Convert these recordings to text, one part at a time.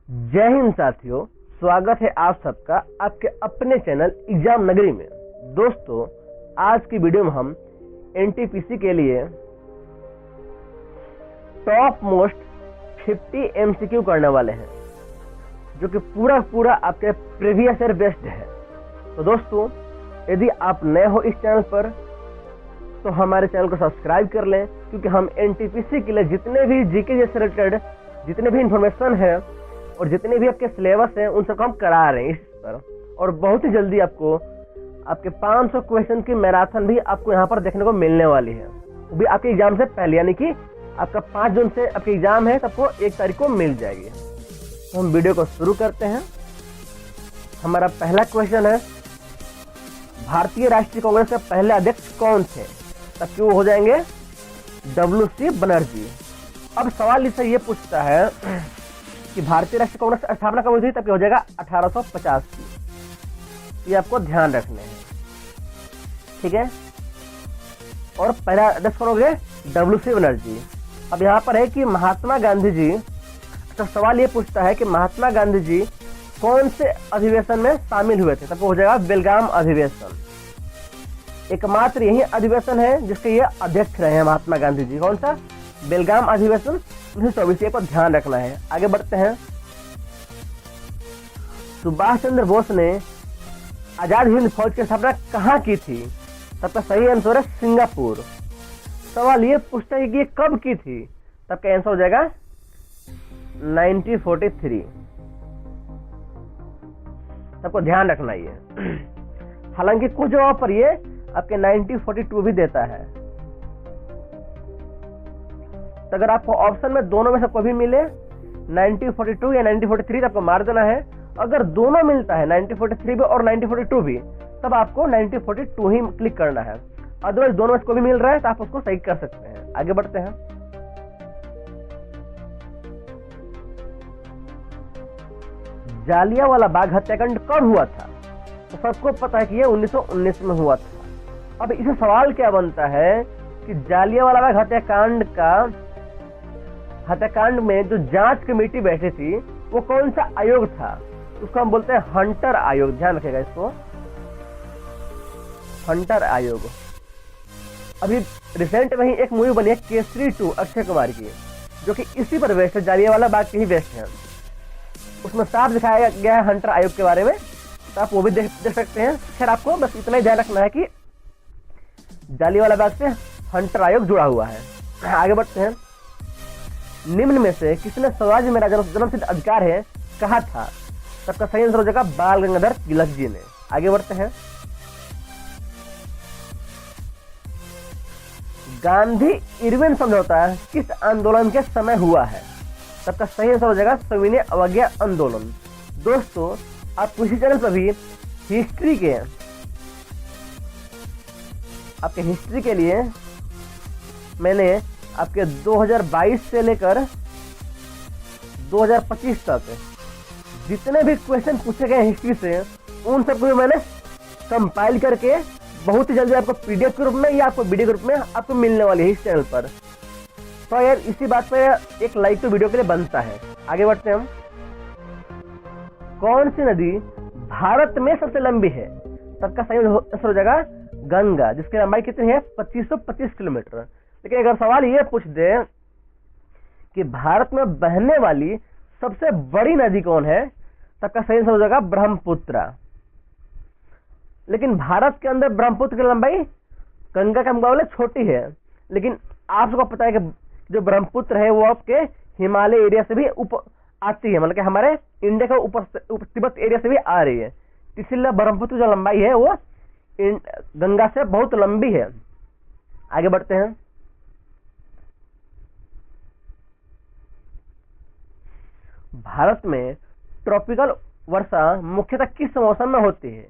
जय हिंद साथियों, स्वागत है आप सबका आपके अपने चैनल एग्जाम नगरी में। दोस्तों, आज की वीडियो में हम एनटीपीसी के लिए टॉप मोस्ट 50 एमसीक्यू करने वाले हैं, जो कि पूरा आपके प्रीवियस ईयर बेस्ड है। तो दोस्तों, यदि आप नए हो इस चैनल पर तो हमारे चैनल को सब्सक्राइब कर लें, क्योंकि हम एनटीपीसी के लिए जितने भी जीके से रिलेटेड जितने भी इंफॉर्मेशन है और जितने भी आपके सिलेबस हैं उन सबको हम करा रहे हैं इस पर। और बहुत ही जल्दी आपको आपके 500 क्वेश्चन की मैराथन भी आपको यहाँ पर देखने को मिलने वाली है, वो भी आपके एग्जाम से पहले, यानी कि आपका 5 जून से आपके एग्जाम है, सबको 1 तारीख को मिल जाएगी। तो हम वीडियो को शुरू करते हैं। हमारा पहला क्वेश्चन है, भारतीय राष्ट्रीय कांग्रेस के पहले अध्यक्ष कौन थे? तब वो हो जाएंगे WC बनर्जी। अब सवाल इससे ये पूछता है कि भारतीय राष्ट्रीय कांग्रेस की स्थापना कब हुई थी? तब हो जाएगा 1850 की। ये आपको ध्यान रखने हैं, ठीक है। और पहला अध्यक्ष कौन हो गए? WC बनर्जी। अब यहाँ पर है कि महात्मा गांधी जी, तो सवाल ये पूछता है कि महात्मा गांधी जी कौन से अधिवेशन में शामिल हुए थे? तब हो जाएगा बेलगाम अधिवेशन। एकमात्र यही अधिवेशन है जिसके ये अध्यक्ष रहे हैं महात्मा गांधी जी। कौन सा? बेलगाम अधिवेशन 1924 को ध्यान रखना है। आगे बढ़ते हैं। सुभाष चंद्र बोस ने आजाद हिंद फौज की स्थापना कहाँ की थी? सबका सही आंसर है सिंगापुर। सवाल ये पूछता है कि ये कब की थी? तब का आंसर हो जाएगा 1943। सबको ध्यान रखना ये। हालांकि कुछ जगह पर ये आपके 1942 भी देता है। तो अगर आपको ऑप्शन में दोनों में से कोई भी मिले, 1942 या 1943, आपको मार देना है। अगर दोनों मिलता है, 1943 भी और 1942 भी, तब आपको 1942 ही क्लिक करना है। अदरवाइज दोनों में से कोई भी मिल रहा है तो आप उसको सही कर सकते हैं। आगे बढ़ते हैं। जालियांवाला बाग हत्याकांड कब हुआ था? तो सबको पता है कि ये 1919 में हुआ था। अब इसे सवाल क्या बनता है कि जालियांवाला बाग हत्याकांड में जो जांच कमेटी बैठी थी वो कौन सा आयोग था? उसको हम बोलते हैं हंटर आयोग। ध्यान रखेगा इसको, हंटर आयोग। अभी रिसेंट में ही एक मूवी बनी है केसरी 2 अक्षय कुमार की, जो कि इसी पर बेस्ड है, जालियांवाला बाग की ही बेस्ड है। उसमें साफ दिखाया गया है हंटर आयोग के बारे में, तो आप वो भी देख सकते हैं। खैर, आपको बस इतना ही ध्यान रखना है कि जालियांवाला बाग से हंटर आयोग जुड़ा हुआ है। आगे बढ़ते हैं। निम्न में से किसने स्वराज मेरा जन्मसिद्ध अधिकार है कहा था? सबका सही आंसर हो जाएगा बाल गंगाधर तिलक जी ने। आगे बढ़ते हैं। गांधी इरविन समझौता किस आंदोलन के समय हुआ है? सबका सही आंसर हो जाएगा सविनय अवज्ञा आंदोलन। दोस्तों, आप किसी चैनल पर भी आपके हिस्ट्री के लिए मैंने आपके 2022 से लेकर 2025 तक जितने भी क्वेश्चन पूछे गए हिस्ट्री से, उन सबको मैंने कंपाइल करके बहुत ही जल्दी आपको पीडीएफ के रूप में या आपको वीडियो के रूप में आपको मिलने वाली है इस चैनल पर। तो यार, इसी बात पर एक लाइक तो वीडियो के लिए बनता है। आगे बढ़ते हैं हम। कौन सी नदी भारत में सबसे लंबी है? सबका सही आंसर हो जाएगा गंगा, जिसकी लंबाई कितनी है? 2525 किलोमीटर। लेकिन अगर सवाल ये पूछ दे कि भारत में बहने वाली सबसे बड़ी नदी कौन है? सबका सही आंसर हो जाएगा ब्रह्मपुत्र। लेकिन भारत के अंदर ब्रह्मपुत्र की लंबाई गंगा के मुकाबले छोटी है। लेकिन आप सबको पता है कि जो ब्रह्मपुत्र है वो आपके हिमालय एरिया से भी ऊपर आती है, मतलब कि हमारे इंडिया के ऊपर तिब्बत एरिया से भी आ रही है। इसीलिए ब्रह्मपुत्र जो लंबाई है वो गंगा से बहुत लंबी है। आगे बढ़ते हैं। भारत में ट्रॉपिकल वर्षा मुख्यतः किस मौसम में होती है?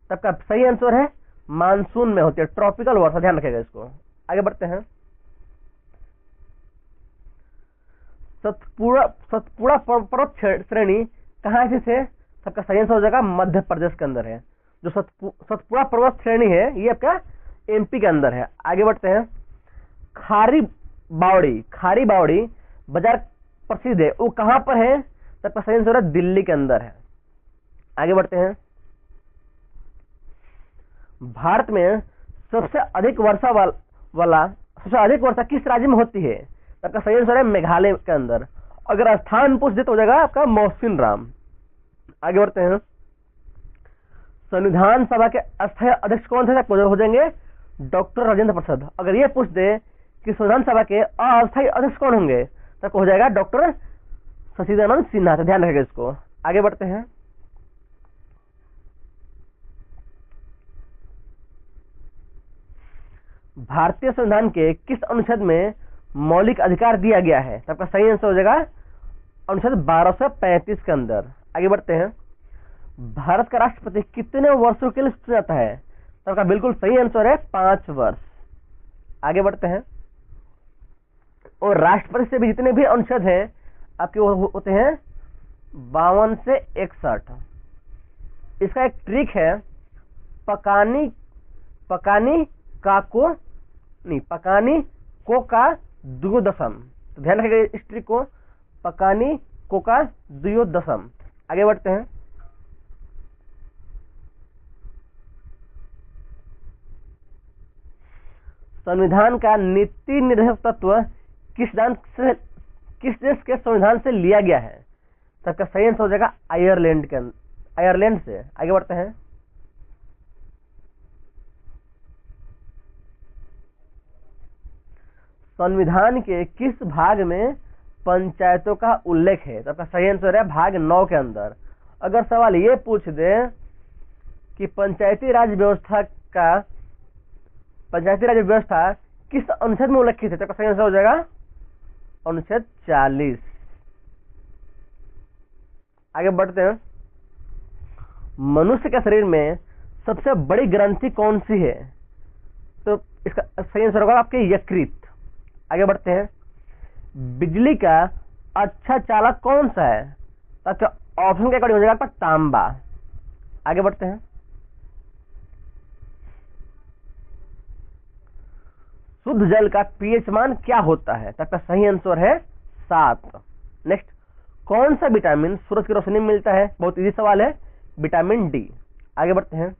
सबका सही आंसर है मानसून में होती है ट्रॉपिकल वर्षा। ध्यान रखिएगा इसको। आगे बढ़ते हैं। सतपुड़ा पर्वत श्रेणी कहाँ स्थित है? सबका सही आंसर हो जाएगा मध्य प्रदेश के अंदर है। जो सतपुड़ा पर्वत श्रेणी है ये आपका MP के अंदर है। आगे बढ़ते हैं। खारी बावड़ी बाजार प्रसिद्ध है, वो कहाँ पर है? तो आपका सही आंसर है दिल्ली के अंदर है। आगे बढ़ते हैं। भारत में सबसे अधिक वर्षा वाला सबसे अधिक वर्षा किस राज्य में होती है? तो आपका सही आंसर है मेघालय के अंदर। अगर स्थान पूछ दे तो हो जाएगा आपका मौसिन राम। आगे बढ़ते हैं। संविधान सभा के अस्थायी अध्यक्ष कौन थे? हो जाएंगे डॉक्टर राजेंद्र प्रसाद। अगर ये पूछ दे कि संविधान सभा के अस्थायी अध्यक्ष कौन होंगे तब हो जाएगा डॉक्टर सचिदानंद सिन्हा। तो ध्यान रखेगा इसको। आगे बढ़ते हैं। भारतीय संविधान के किस अनुच्छेद में मौलिक अधिकार दिया गया है? तो आपका सही आंसर हो जाएगा अनुच्छेद 1235 के अंदर। आगे बढ़ते हैं। भारत का राष्ट्रपति कितने वर्षों के लिए चुना जाता है? तो आपका बिल्कुल सही आंसर है 5 वर्ष। आगे बढ़ते हैं। और राष्ट्रपति से भी जितने भी अनुच्छेद हैं आपके होते हैं 52 से 61। इसका एक ट्रिक है, पकानी को का द्वियोदशम। तो ध्यान रखिएगा इस ट्रिक को, पकानी को का द्वियोदशम। आगे बढ़ते हैं। संविधान का नीति निर्देशक तत्व किस देश के संविधान से लिया गया है? तो आपका सही आंसर हो जाएगा आयरलैंड से। आगे बढ़ते हैं। संविधान के किस भाग में पंचायतों का उल्लेख है? तो आपका सही आंसर है भाग 9 के अंदर। अगर सवाल ये पूछ दे कि पंचायती राज व्यवस्था किस अनुच्छेद में उल्लेखित है तो आपका सही आंसर हो जाएगा अनुच्छेद 40। आगे बढ़ते हैं। मनुष्य के शरीर में सबसे बड़ी ग्रंथि कौन सी है? तो इसका सही आंसर होगा आपके यकृत। आगे बढ़ते हैं। बिजली का अच्छा चालक कौन सा है? तो ऑप्शन के अकॉर्डिंग हो जाएगा आपका तांबा। आगे बढ़ते हैं। शुद्ध जल का पीएच मान क्या होता है? तो आपका सही आंसर है 7। नेक्स्ट, कौन सा विटामिन सूरज की रोशनी में मिलता है? बहुत इजी सवाल है, विटामिन डी। आगे बढ़ते हैं।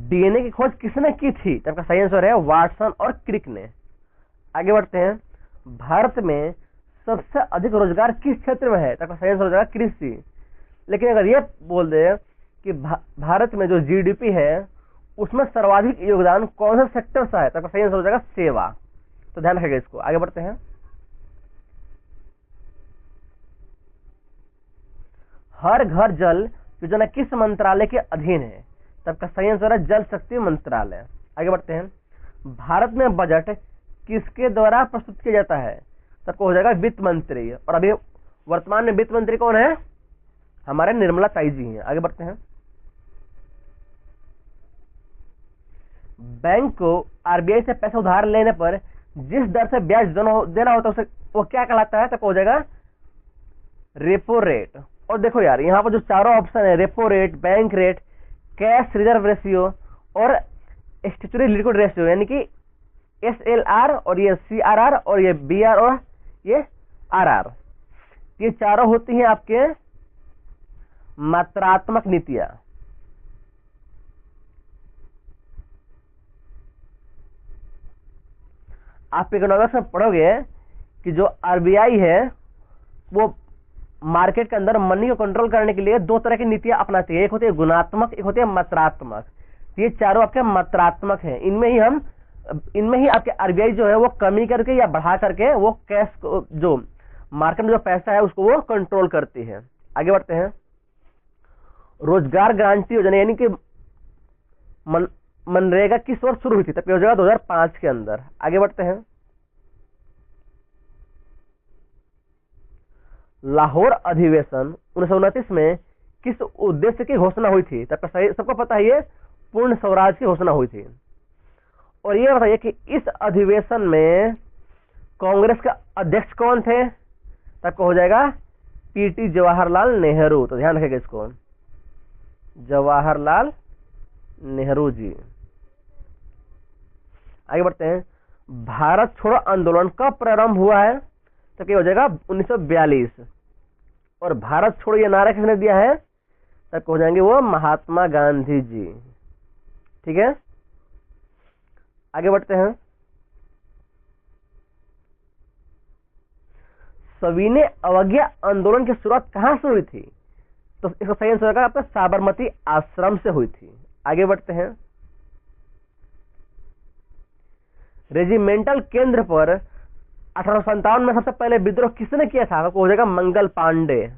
डीएनए की खोज किसने की थी? तो आपका सही आंसर है वाटसन और क्रिक ने। आगे बढ़ते हैं। भारत में सबसे अधिक रोजगार किस क्षेत्र में है? तो आपका सही आंसर हो जाएगा कृषि। लेकिन अगर ये बोल दे कि भारत में जो जीडीपी है उसमें सर्वाधिक योगदान कौन सा सेक्टर सा है? तो आपका सही आंसर हो जाएगा सेवा। तो ध्यान रखिएगा इसको। आगे बढ़ते हैं। हर घर जल योजना किस मंत्रालय के अधीन है? तो आपका सही आंसर है जल शक्ति मंत्रालय। आगे बढ़ते हैं। भारत में बजट किसके द्वारा प्रस्तुत किया जाता है? तो आपको हो जाएगा वित्त मंत्री। और अभी वर्तमान में वित्त मंत्री कौन है? हमारे निर्मला ताई जी हैं। आगे बढ़ते हैं। बैंक को आरबीआई से पैसा उधार लेने पर जिस दर से ब्याज देना होता है उसे वो क्या कहलाता है? तो हो जाएगा रेपो रेट। और देखो यार, यहाँ पर जो चारों ऑप्शन है, repo rate, bank rate, cash reserve ratio और स्टैट्यूटरी लिक्विड रेशियो, यानी कि SLR और ये CRR और ये BR और ये RR, ये चारों होती हैं आपके मात्रात्मक नीतियां। आप इकोनॉमिक्स में पढ़ोगे कि जो आरबीआई है वो मार्केट के अंदर मनी को कंट्रोल करने के लिए 2 तरह की नीतियां अपनाती है, एक होती है गुणात्मक, एक होती है मात्रात्मक। ये चारों आपके मात्रात्मक हैं। इनमें ही आपके आरबीआई जो है वो कमी करके या बढ़ा करके वो कैश जो मार्केट में जो पैसा है उसको वो कंट्रोल करती है। आगे बढ़ते हैं। रोजगार गारंटी योजना यानी कि मनरेगा किस वर्ष शुरू हुई थी? तब हो जाएगा 2005 के अंदर। आगे बढ़ते हैं। लाहौर अधिवेशन 1929 में किस उद्देश्य की घोषणा हुई थी? तब सबको पता है ये पूर्ण स्वराज की घोषणा हुई थी। और ये बताइए कि इस अधिवेशन में कांग्रेस के अध्यक्ष कौन थे? तब हो जाएगा PT जवाहरलाल नेहरू। तो ध्यान रखिएगा इसको, जवाहरलाल नेहरू जी। आगे बढ़ते हैं। भारत छोड़ो आंदोलन कब प्रारंभ हुआ है? तो क्या हो जाएगा 1942। और भारत छोड़ो ये नारा किसने दिया है, तब हो जाएंगे वो महात्मा गांधी जी। ठीक है, आगे बढ़ते हैं। सविनय अवज्ञा आंदोलन की शुरुआत कहां से हुई थी, तो इसका सही आंसर होगा आपका साबरमती आश्रम से हुई थी। आगे बढ़ते हैं। रेजिमेंटल केंद्र पर 1857 में सबसे पहले विद्रोह किसने किया था, आपको हो जाएगा मंगल पांडे।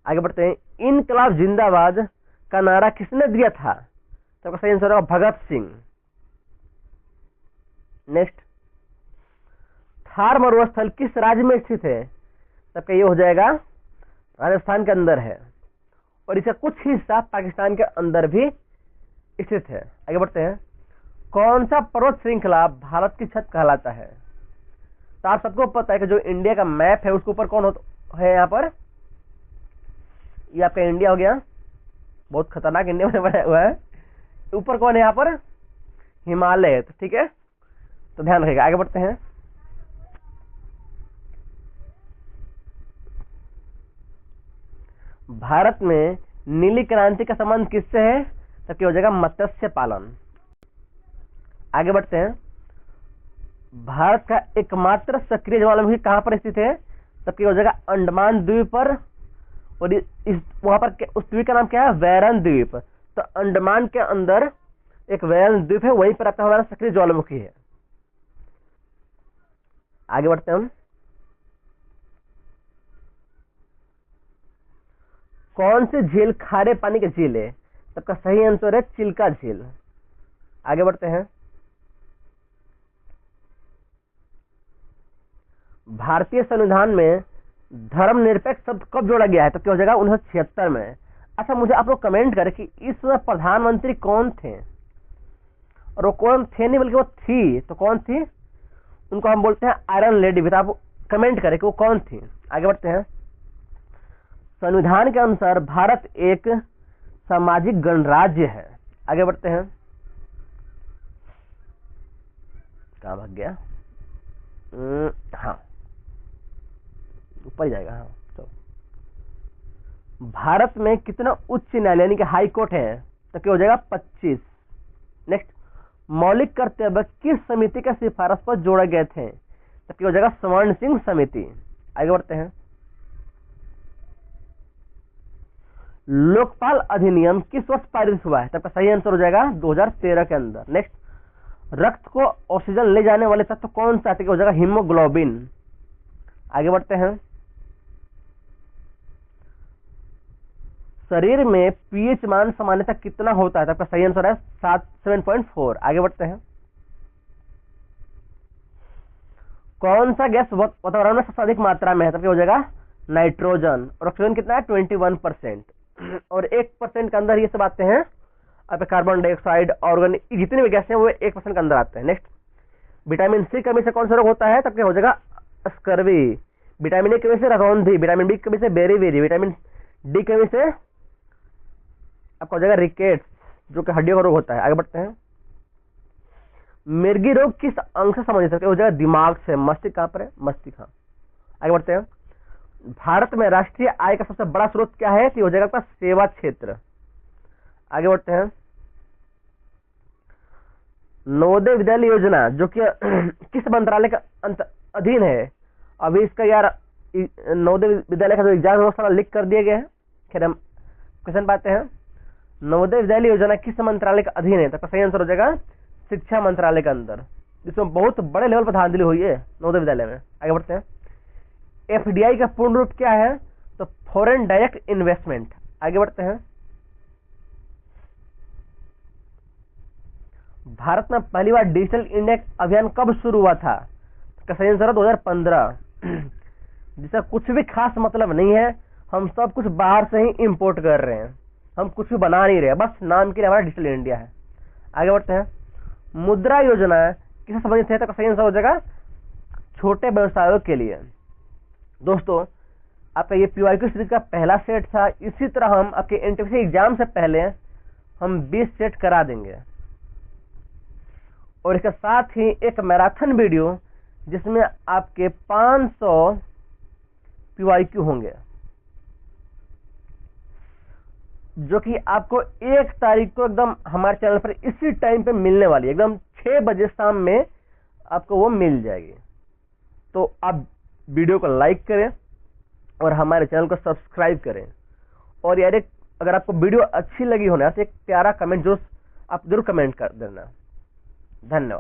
आगे बढ़ते हैं। इनकलाब जिंदाबाद का नारा किसने दिया था, तो सही आंसर होगा भगत सिंह। नेक्स्ट, थार मरुस्थल किस राज्य में स्थित है, तब ये हो जाएगा राजस्थान के अंदर है, और इसका कुछ हिस्सा पाकिस्तान के अंदर भी स्थित है। आगे बढ़ते हैं। कौन सा पर्वत श्रृंखला भारत की छत कहलाता है, तो आप सबको पता है कि जो इंडिया का मैप है उसके ऊपर कौन है, यहाँ पर ये आपका इंडिया हो गया, बहुत खतरनाक इंडिया में बनाया हुआ है। ऊपर कौन है यहाँ पर, हिमालय। तो ठीक है, तो ध्यान रखिएगा। आगे बढ़ते हैं। भारत में नीली क्रांति का संबंध किससे है, तो क्या हो जाएगा मत्स्य पालन। आगे बढ़ते हैं। भारत का एकमात्र सक्रिय ज्वालामुखी कहां पर स्थित है, तो क्या हो जाएगा अंडमान द्वीप पर, और इस वहां पर उस द्वीप का नाम क्या है, वैरन द्वीप। तो अंडमान के अंदर एक वैरन द्वीप है, वहीं पर आपका हमारा सक्रिय ज्वालामुखी है। आगे बढ़ते हैं हम। कौन सी झील खारे पानी की झील है, सबका सही आंसर है चिल्का झील। आगे बढ़ते हैं। भारतीय संविधान में धर्मनिरपेक्ष शब्द कब जोड़ा गया है, तो क्या हो जाएगा 1976 में। अच्छा, मुझे आप लोग कमेंट करें कि इस प्रधानमंत्री कौन थे, और वो कौन थे नहीं बल्कि वो थी, तो कौन थी, उनको हम बोलते हैं आयरन लेडी भी। तो आप कमेंट करें कि वो कौन थी। आगे बढ़ते हैं। संविधान के अनुसार भारत एक सामाजिक गणराज्य है। आगे बढ़ते हैं। कहां भाग गया, हाँ ऊपर जाएगा। हाँ, तो भारत में कितना उच्च न्यायालय यानी कि हाई कोर्ट है, तो क्या हो जाएगा 25। नेक्स्ट, मौलिक कर्तव्य किस समिति के सिफारिश पर जोड़े गए थे, तो क्या हो जाएगा स्वर्ण सिंह समिति। आगे बढ़ते हैं। लोकपाल अधिनियम किस वर्ष पारित हुआ है, तब सही आंसर हो जाएगा 2013 के अंदर। नेक्स्ट, रक्त को ऑक्सीजन ले जाने वाले तत्व कौन सा, हो जाएगा हीमोग्लोबिन। आगे बढ़ते हैं। शरीर में पीएच मान सामान्यतः कितना होता है, तो आपका सही आंसर है 7.4। आगे बढ़ते हैं। कौन सा गैस वातावरण में सबसे अधिक मात्रा में है, तब क्या हो जाएगा नाइट्रोजन, और ऑक्सीजन कितना है 21%, और 1% के अंदर ये सब आते हैं आप कार्बन डाइऑक्साइड, ऑर्गेनिक, जितने भी गैस हैं वो 1% के अंदर आते हैं। नेक्स्ट, विटामिन सी कमी से कौन सा रोग होता है, तब क्या हो जाएगा स्कर्वी। विटामिन ए कमी से रतौंधी, विटामिन बी कमी से बेरीबेरी, विटामिन डी कमी से आपका हो जाएगा रिकेट्स, जो कि हड्डियों का रोग होता है। आगे बढ़ते हैं। मिर्गी रोग किस अंग से संबंधित है, हो जाएगा दिमाग से। मस्तिष्क कहां पर है, मस्तिष्क। हाँ, आगे बढ़ते हैं। भारत में राष्ट्रीय आय का सबसे बड़ा स्रोत क्या है, तो हो जाएगा आपका सेवा क्षेत्र। आगे बढ़ते हैं। नवोदय विद्यालय योजना जो कि किस मंत्रालय का अधीन है, अभी इसका यार नवोदय विद्यालय का जो एग्जाम है वो सारा लिख कर दिए गए हैं। फिर हम क्वेश्चन पाते हैं। नवोदय विद्यालय योजना किस मंत्रालय का अधीन है, तो सही आंसर हो जाएगा शिक्षा मंत्रालय के अंदर, जिसमें बहुत बड़े लेवल पर धांधली हुई है नवोदय विद्यालय में। आगे बढ़ते हैं। एफडीआई का पूर्ण रूप क्या है, तो फॉरेन डायरेक्ट इन्वेस्टमेंट। आगे बढ़ते हैं। भारत में पहली बार डिजिटल इंडिया अभियान कब शुरू हुआ था, तो सही आंसर है 2015, जिसका कुछ भी खास मतलब नहीं है। हम सब कुछ बाहर से ही इंपोर्ट कर रहे हैं, हम कुछ भी बना नहीं रहे, बस नाम के लिए हमारा डिजिटल इंडिया है। आगे बढ़ते हैं। मुद्रा योजना किससे संबंधित है, तो सही आंसर हो जाएगा छोटे व्यवसायों के लिए। दोस्तों, आपका ये पीवाईक्यू सीरीज का पहला सेट था। इसी तरह हम आपके एनटीपीसी एग्जाम से पहले हम 20 सेट करा देंगे, और इसके साथ ही एक मैराथन वीडियो जिसमें आपके 500 PYQ होंगे, जो कि आपको 1 तारीख को एकदम हमारे चैनल पर इसी टाइम पे मिलने वाली है, एकदम 6 बजे शाम में आपको वो मिल जाएगी। तो आप वीडियो को लाइक करें और हमारे चैनल को सब्सक्राइब करें। और यार अगर आपको वीडियो अच्छी लगी हो ना तो एक प्यारा कमेंट आप जरूर कमेंट कर देना। धन्यवाद।